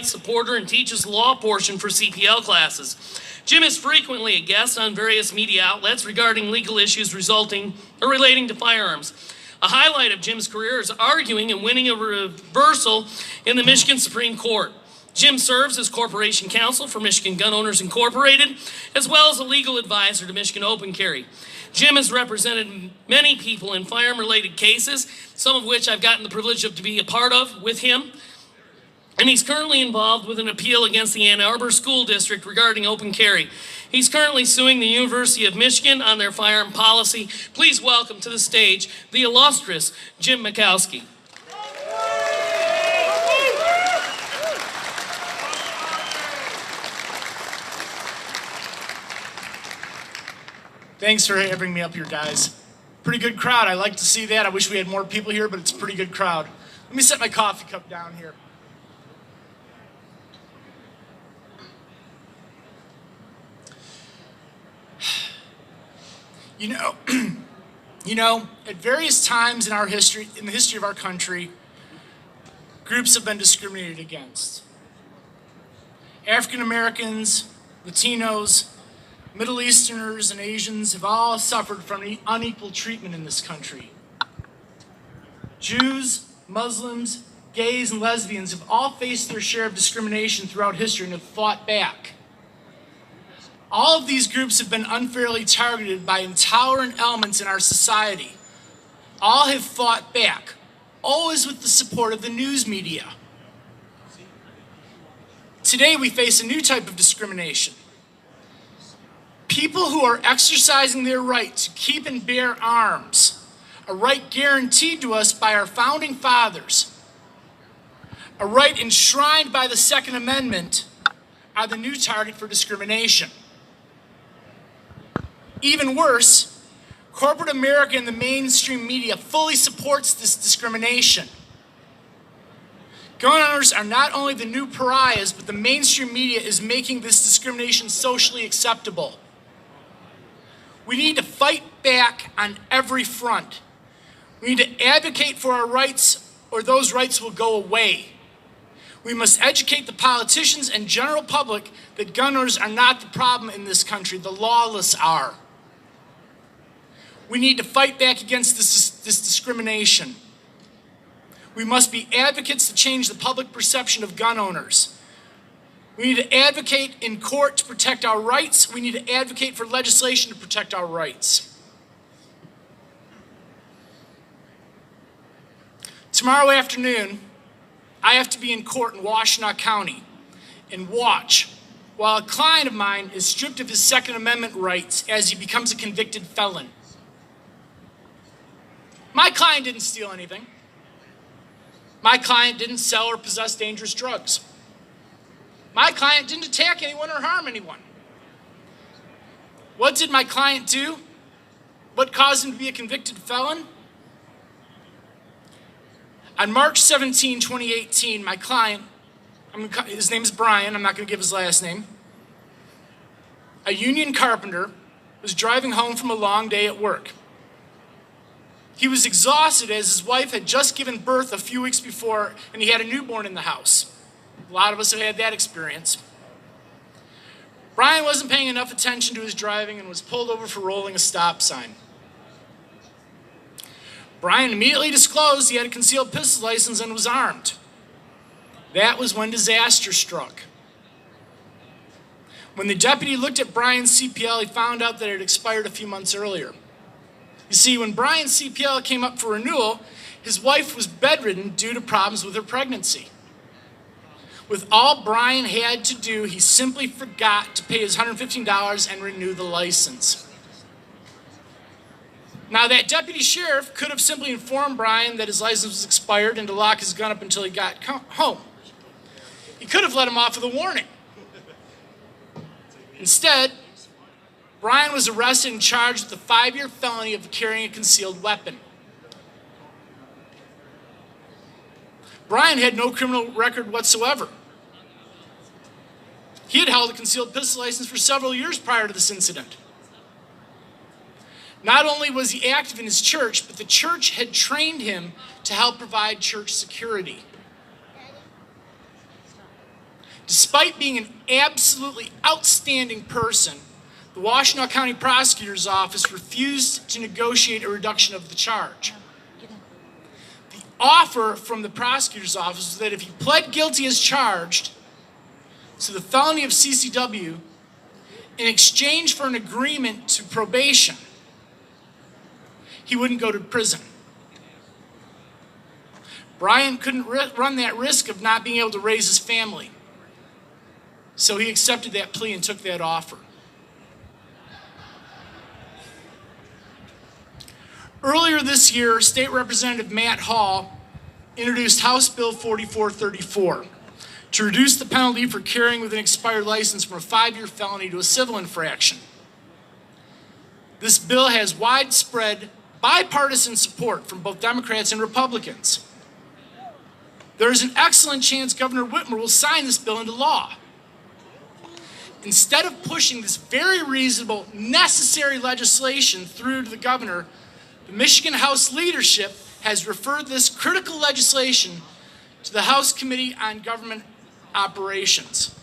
rights supporter and teaches law portion for CPL classes. Jim is frequently a guest on various media outlets regarding legal issues resulting or relating to firearms. A highlight of Jim's career is arguing and winning a reversal in the Michigan Supreme Court. Jim serves as corporation counsel for Michigan Gun Owners Incorporated, as well as a legal advisor to Michigan Open Carry. Jim has represented many people in firearm-related cases, some of which I've gotten the privilege to be a part of with him. And he's currently involved with an appeal against the Ann Arbor School District regarding open carry. He's currently suing the University of Michigan on their firearm policy. Please welcome to the stage the illustrious Jim Mikowski. Thanks for having me up here, guys. Pretty good crowd. I like to see that. I wish we had more people here, but it's a pretty good crowd. Let me set my coffee cup down here. You know, at various times in our history, in the history of our country, groups have been discriminated against. African Americans, Latinos, Middle Easterners, and Asians have all suffered from unequal treatment in this country. Jews, Muslims, gays, and lesbians have all faced their share of discrimination throughout history and have fought back. All of these groups have been unfairly targeted by intolerant elements in our society. All have fought back, always with the support of the news media. Today we face a new type of discrimination. People who are exercising their right to keep and bear arms, a right guaranteed to us by our founding fathers, a right enshrined by the Second Amendment, are the new target for discrimination. Even worse, corporate America and the mainstream media fully supports this discrimination. Gun owners are not only the new pariahs, but the mainstream media is making this discrimination socially acceptable. We need to fight back on every front. We need to advocate for our rights, or those rights will go away. We must educate the politicians and general public that gun owners are not the problem in this country. The lawless are. We need to fight back against this discrimination. We must be advocates to change the public perception of gun owners. We need to advocate in court to protect our rights. We need to advocate for legislation to protect our rights. Tomorrow afternoon, I have to be in court in Washtenaw County and watch while a client of mine is stripped of his Second Amendment rights as he becomes a convicted felon. My client didn't steal anything. My client didn't sell or possess dangerous drugs. My client didn't attack anyone or harm anyone. What did my client do? What caused him to be a convicted felon? On March 17, 2018, my client, his name is Brian, I'm not going to give his last name, a union carpenter, was driving home from a long day at work. He was exhausted as his wife had just given birth a few weeks before and he had a newborn in the house. A lot of us have had that experience. Brian wasn't paying enough attention to his driving and was pulled over for rolling a stop sign. Brian immediately disclosed he had a concealed pistol license and was armed. That was when disaster struck. When the deputy looked at Brian's CPL, he found out that it had expired a few months earlier. You see, when Brian's CPL came up for renewal, his wife was bedridden due to problems with her pregnancy. With all Brian had to do, he simply forgot to pay his $115 and renew the license. Now, that deputy sheriff could have simply informed Brian that his license was expired and to lock his gun up until he got home. He could have let him off with a warning. Instead, Brian was arrested and charged with a 5-year felony of carrying a concealed weapon. Brian had no criminal record whatsoever. He had held a concealed pistol license for several years prior to this incident. Not only was he active in his church, but the church had trained him to help provide church security. Despite being an absolutely outstanding person, the Washtenaw County Prosecutor's Office refused to negotiate a reduction of the charge. The offer from the Prosecutor's Office was that if he pled guilty as charged to the felony of CCW in exchange for an agreement to probation, he wouldn't go to prison. Brian couldn't run that risk of not being able to raise his family. So he accepted that plea and took that offer. Earlier this year, State Representative Matt Hall introduced House Bill 4434 to reduce the penalty for carrying with an expired license from a 5-year felony to a civil infraction. This bill has widespread bipartisan support from both Democrats and Republicans. There is an excellent chance Governor Whitmer will sign this bill into law. Instead of pushing this very reasonable, necessary legislation through to the governor, the Michigan House leadership has referred this critical legislation to the House Committee on Government Operations.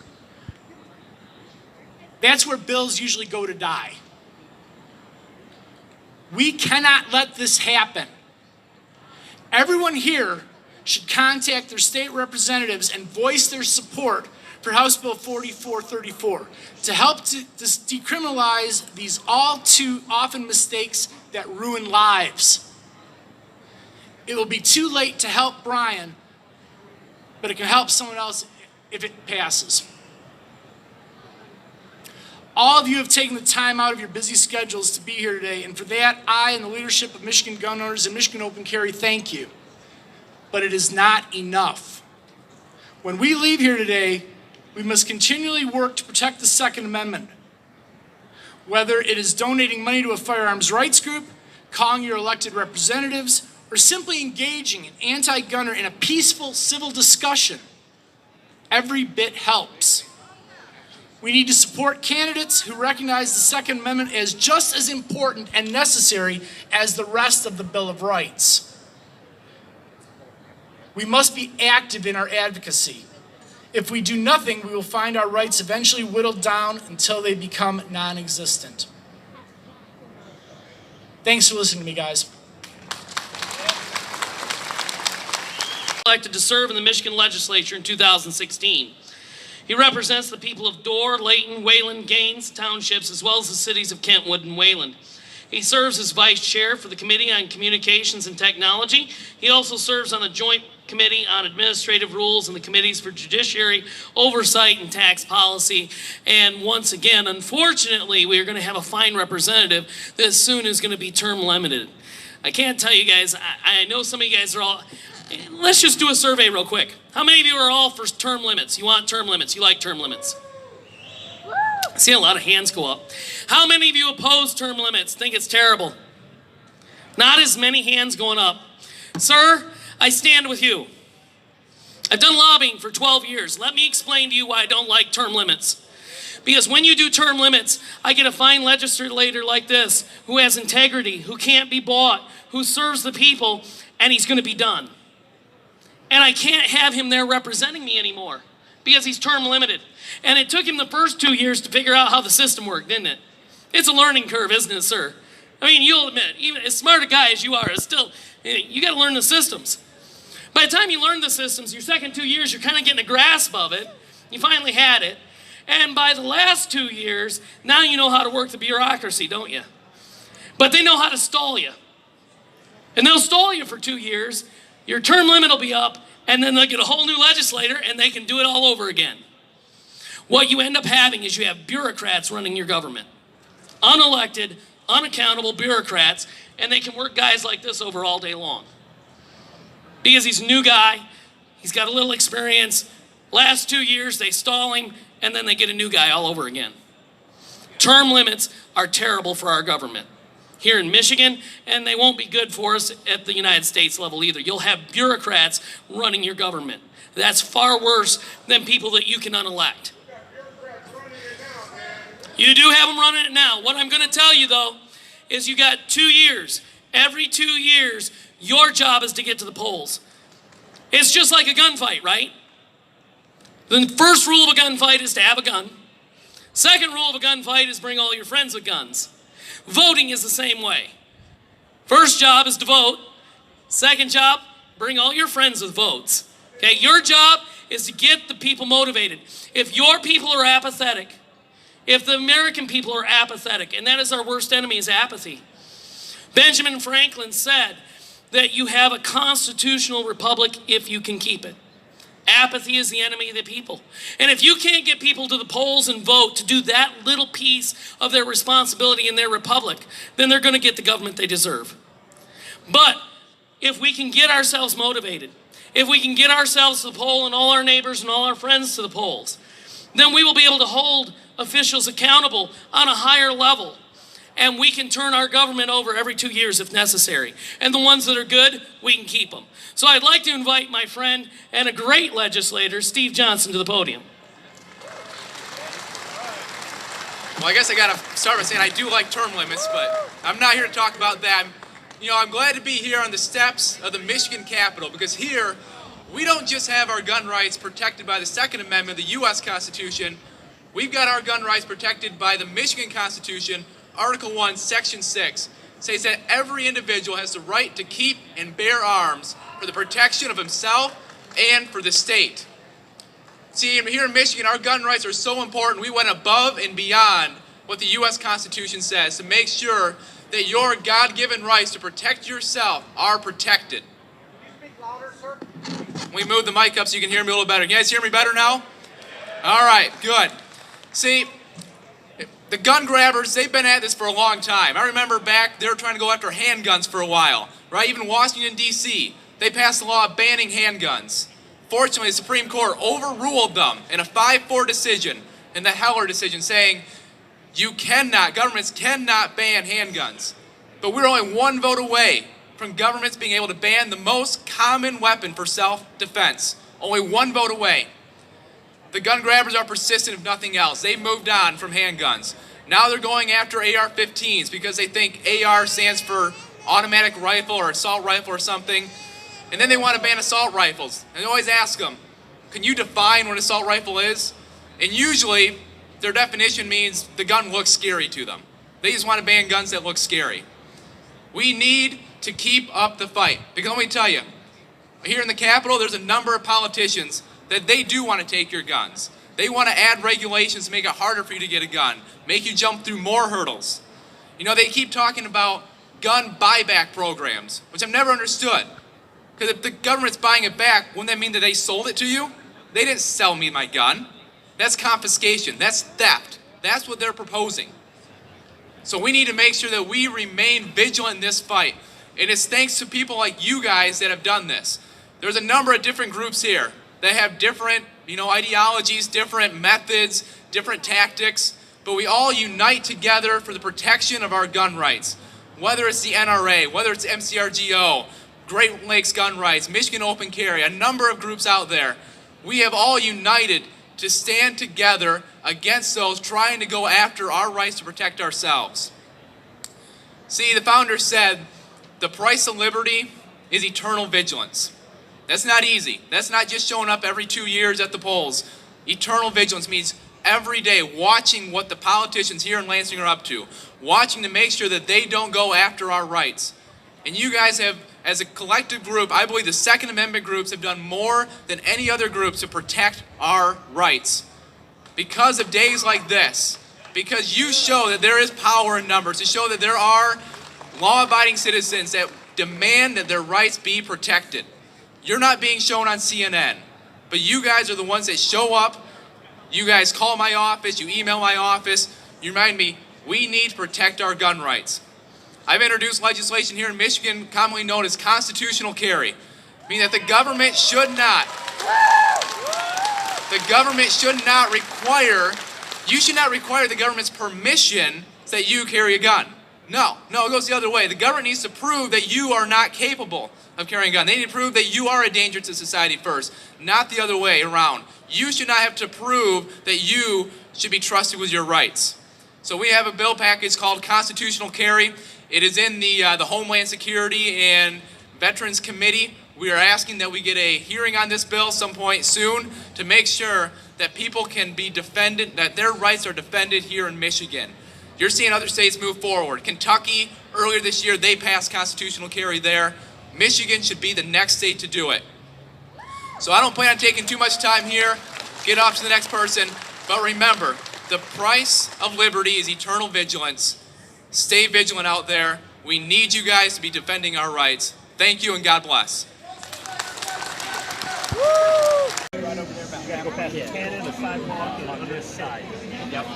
That's where bills usually go to die. We cannot let this happen. Everyone here should contact their state representatives and voice their support for House Bill 4434 to help to decriminalize these all too often mistakes that ruin lives. It will be too late to help Brian, but it can help someone else if it passes. All of you have taken the time out of your busy schedules to be here today, and for that, I and the leadership of Michigan Gun Owners and Michigan Open Carry thank you. But it is not enough. When we leave here today, we must continually work to protect the Second Amendment. Whether it is donating money to a firearms rights group, calling your elected representatives, or simply engaging an anti-gunner in a peaceful civil discussion, every bit helps. We need to support candidates who recognize the Second Amendment as just as important and necessary as the rest of the Bill of Rights. We must be active in our advocacy. If we do nothing, we will find our rights eventually whittled down until they become non-existent. Thanks for listening to me, guys. Elected to serve in the Michigan legislature in 2016. He represents the people of Dorr, Layton, Wayland, Gaines townships, as well as the cities of Kentwood and Wayland. He serves as vice chair for the Committee on Communications and Technology. He also serves on the Joint Committee on Administrative Rules and the Committees for Judiciary, Oversight, and Tax Policy. And once again, unfortunately, we are going to have a fine representative that soon is going to be term limited. I can't tell you guys, I know some of you guys are all, let's just do a survey real quick. How many of you are all for term limits? You want term limits? You like term limits? I see a lot of hands go up. How many of you oppose term limits? Think it's terrible? Not as many hands going up. Sir, I stand with you. I've done lobbying for 12 years. Let me explain to you why I don't like term limits. Because when you do term limits, I get a fine legislator like this who has integrity, who can't be bought, who serves the people, and he's going to be done. And I can't have him there representing me anymore because he's term limited. And it took him the first 2 years to figure out how the system worked, didn't it? It's a learning curve, isn't it, sir? I mean, you'll admit, even as smart a guy as you are, it's still, you got to learn the systems. By the time you learn the systems, your second 2 years, you're kind of getting a grasp of it. You finally had it. And by the last 2 years, now you know how to work the bureaucracy, don't you? But they know how to stall you. And they'll stall you for 2 years. Your term limit will be up, and then they'll get a whole new legislator, and they can do it all over again. What you end up having is you have bureaucrats running your government. Unelected, unaccountable bureaucrats, and they can work guys like this over all day long. Because he's a new guy, he's got a little experience. Last 2 years, they stall him, and then they get a new guy all over again. Term limits are terrible for our government here in Michigan, and they won't be good for us at the United States level either. You'll have bureaucrats running your government. That's far worse than people that you can unelect. You do have them running it now. What I'm going to tell you, though, is you got 2 years. Every 2 years, your job is to get to the polls. It's just like a gunfight, right? The first rule of a gunfight is to have a gun. Second rule of a gunfight is bring all your friends with guns. Voting is the same way. First job is to vote. Second job, bring all your friends with votes. Okay, your job is to get the people motivated. If your people are apathetic, if the American people are apathetic, and that is our worst enemy, is apathy. Benjamin Franklin said that you have a constitutional republic if you can keep it. Apathy is the enemy of the people. And if you can't get people to the polls and vote to do that little piece of their responsibility in their republic, then they're going to get the government they deserve. But if we can get ourselves motivated, if we can get ourselves to the poll and all our neighbors and all our friends to the polls, then we will be able to hold officials accountable on a higher level. And we can turn our government over every 2 years if necessary. And the ones that are good, we can keep them. So I'd like to invite my friend and a great legislator, Steve Johnson, to the podium. Well, I guess I gotta start by saying I do like term limits, but I'm not here to talk about that. I'm glad to be here on the steps of the Michigan Capitol, because here, we don't just have our gun rights protected by the Second Amendment of the U.S. Constitution. We've got our gun rights protected by the Michigan Constitution. Article 1, Section 6 says that every individual has the right to keep and bear arms for the protection of himself and for the state. See, here in Michigan, our gun rights are so important, we went above and beyond what the U.S. Constitution says to make sure that your God-given rights to protect yourself are protected. Can you speak louder, sir? Let me move the mic up so you can hear me a little better. Can you guys hear me better now? All right, good. See, the gun grabbers, they've been at this for a long time. I remember back, they were trying to go after handguns for a while, right? Even Washington, D.C., they passed a law banning handguns. Fortunately, the Supreme Court overruled them in a 5-4 decision, in the Heller decision, saying governments cannot ban handguns. But we're only one vote away from governments being able to ban the most common weapon for self-defense. Only one vote away. The gun grabbers are persistent, if nothing else. They've moved on from handguns. Now they're going after AR-15s because they think AR stands for automatic rifle or assault rifle or something. And then they want to ban assault rifles. And I always ask them, can you define what an assault rifle is? And usually, their definition means the gun looks scary to them. They just want to ban guns that look scary. We need to keep up the fight. Because let me tell you, here in the Capitol, there's a number of politicians that they do want to take your guns. They want to add regulations to make it harder for you to get a gun, make you jump through more hurdles. They keep talking about gun buyback programs, which I've never understood. Because if the government's buying it back, wouldn't that mean that they sold it to you? They didn't sell me my gun. That's confiscation. That's theft. That's what they're proposing. So we need to make sure that we remain vigilant in this fight. And it's thanks to people like you guys that have done this. There's a number of different groups here that have different, ideologies, different methods, different tactics, but we all unite together for the protection of our gun rights. Whether it's the NRA, whether it's MCRGO, Great Lakes Gun Rights, Michigan Open Carry, a number of groups out there, we have all united to stand together against those trying to go after our rights to protect ourselves. See, the founder said, the price of liberty is eternal vigilance. That's not easy. That's not just showing up every 2 years at the polls. Eternal vigilance means every day watching what the politicians here in Lansing are up to, watching to make sure that they don't go after our rights. And you guys have, as a collective group, I believe the Second Amendment groups have done more than any other groups to protect our rights. Because of days like this, because you show that there is power in numbers, to show that there are law-abiding citizens that demand that their rights be protected. You're not being shown on CNN, but you guys are the ones that show up. You guys call my office, you email my office, you remind me, we need to protect our gun rights. I've introduced legislation here in Michigan commonly known as constitutional carry, meaning that the government should not require, you should not require the government's permission that you carry a gun. No, it goes the other way. The government needs to prove that you are not capable of carrying a gun. They need to prove that you are a danger to society first, not the other way around. You should not have to prove that you should be trusted with your rights. So we have a bill package called Constitutional Carry. It is in the Homeland Security and Veterans Committee. We are asking that we get a hearing on this bill some point soon to make sure that people can be defended, that their rights are defended here in Michigan. You're seeing other states move forward. Kentucky, earlier this year, they passed constitutional carry there. Michigan should be the next state to do it. So I don't plan on taking too much time here. Get off to the next person. But remember, the price of liberty is eternal vigilance. Stay vigilant out there. We need you guys to be defending our rights. Thank you and God bless. You gotta go past the cannon, the sidewalk, and on this side. Yep.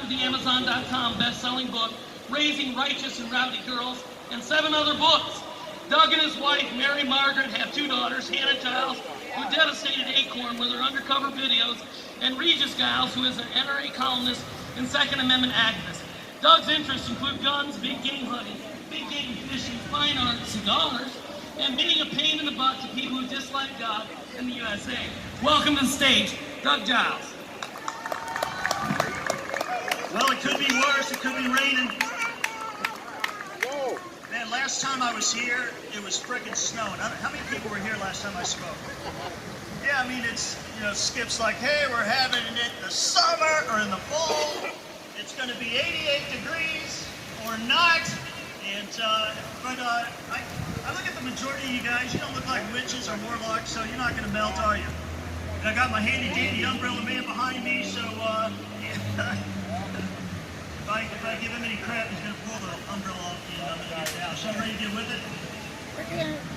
The Amazon.com best-selling book, Raising Righteous and Rowdy Girls, and 7 other books. Doug and his wife, Mary Margaret, have 2 daughters, Hannah Giles, who devastated Acorn with her undercover videos, and Regis Giles, who is an NRA columnist and Second Amendment activist. Doug's interests include guns, big game hunting, big game fishing, fine art, cigars, and being a pain in the butt to people who dislike God and the USA. Welcome to the stage, Doug Giles. Well, it could be worse. It could be raining. Man, last time I was here, it was frickin' snowing. How many people were here last time I spoke? Yeah, I mean, it's, Skip's like, hey, we're having it in the summer or in the fall. It's going to be 88 degrees or not. And, but I look at the majority of you guys, you don't look like witches or warlocks, so you're not going to melt, are you? And I got my handy-dandy umbrella man behind me, so, yeah. If I give him any crap, he's going to pull the umbrella off the end. I'm going to get down. So I'm ready to get with it?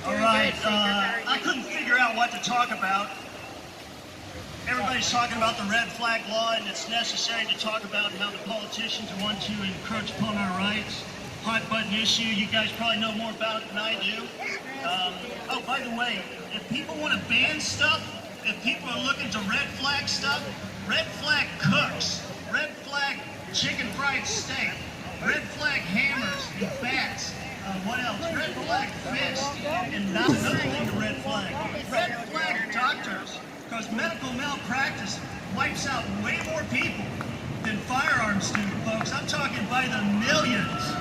All right. I couldn't figure out what to talk about. Everybody's talking about the red flag law, and it's necessary to talk about how the politicians want to encroach upon our rights. Hot button issue. You guys probably know more about it than I do. Oh, by the way, if people want to ban stuff, if people are looking to red flag stuff, red flag cooks, red flag chicken fried steak, red flag hammers and bats, what else? Red flag fish, and not another thing to red flag. Red flag doctors, because medical malpractice wipes out way more people than firearms do, folks. I'm talking by the millions.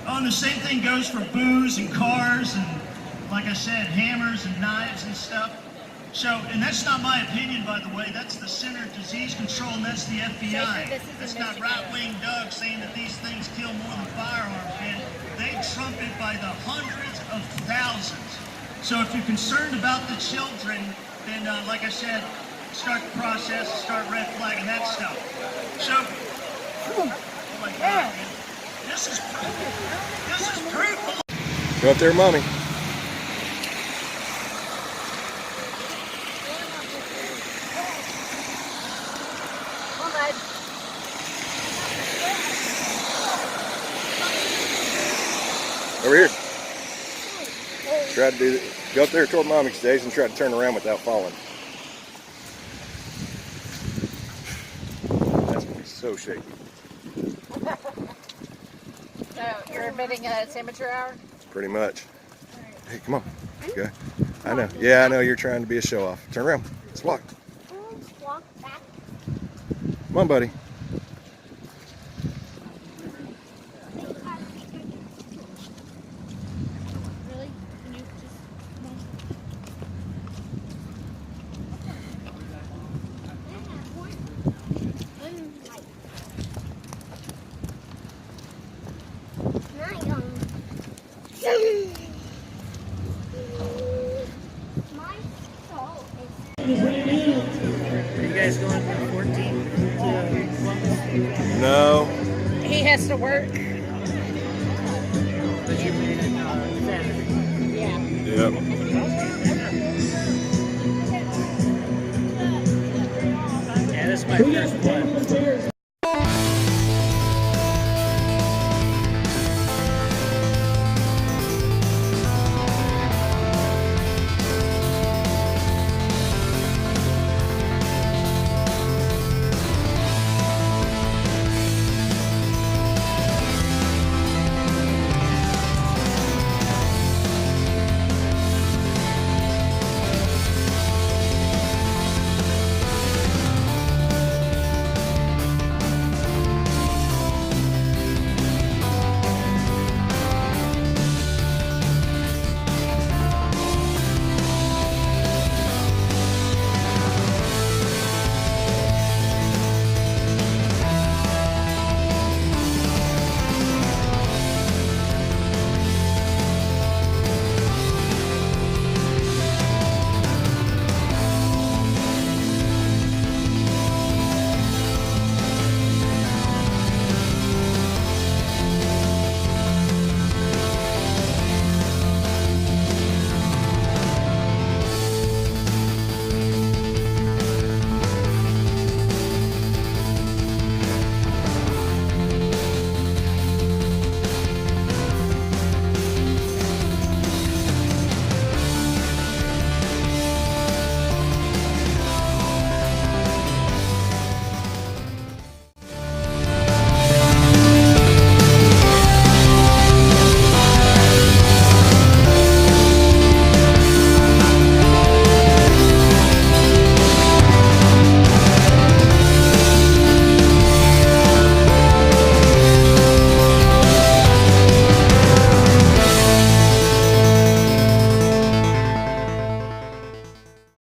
Oh, and the same thing goes for booze and cars and, like I said, hammers and knives and stuff. So, and that's not my opinion, by the way. That's the Center of Disease Control, and that's the FBI. That's not right-wing Doug saying that these things kill more than firearms, man. They trump it by the hundreds of thousands. So if you're concerned about the children, then, like I said, start the process, start red flagging that stuff. So, oh my God, man. This is proof. Go up there, Mommy. Over here. Try to do that. Go up there toward Mommy's stage and try to turn around without falling. That's gonna be so shaky. So you're admitting it's amateur hour? Pretty much. Hey, come on. Okay. I know. Yeah, I know you're trying to be a show off. Turn around. Let's walk. Walk back. Come on, buddy. Really? Can you just come on? Are you guys going from 14 to Columbus? No. He has to work. But you made it Saturday. Yeah. Yep. Yeah, this is my first one.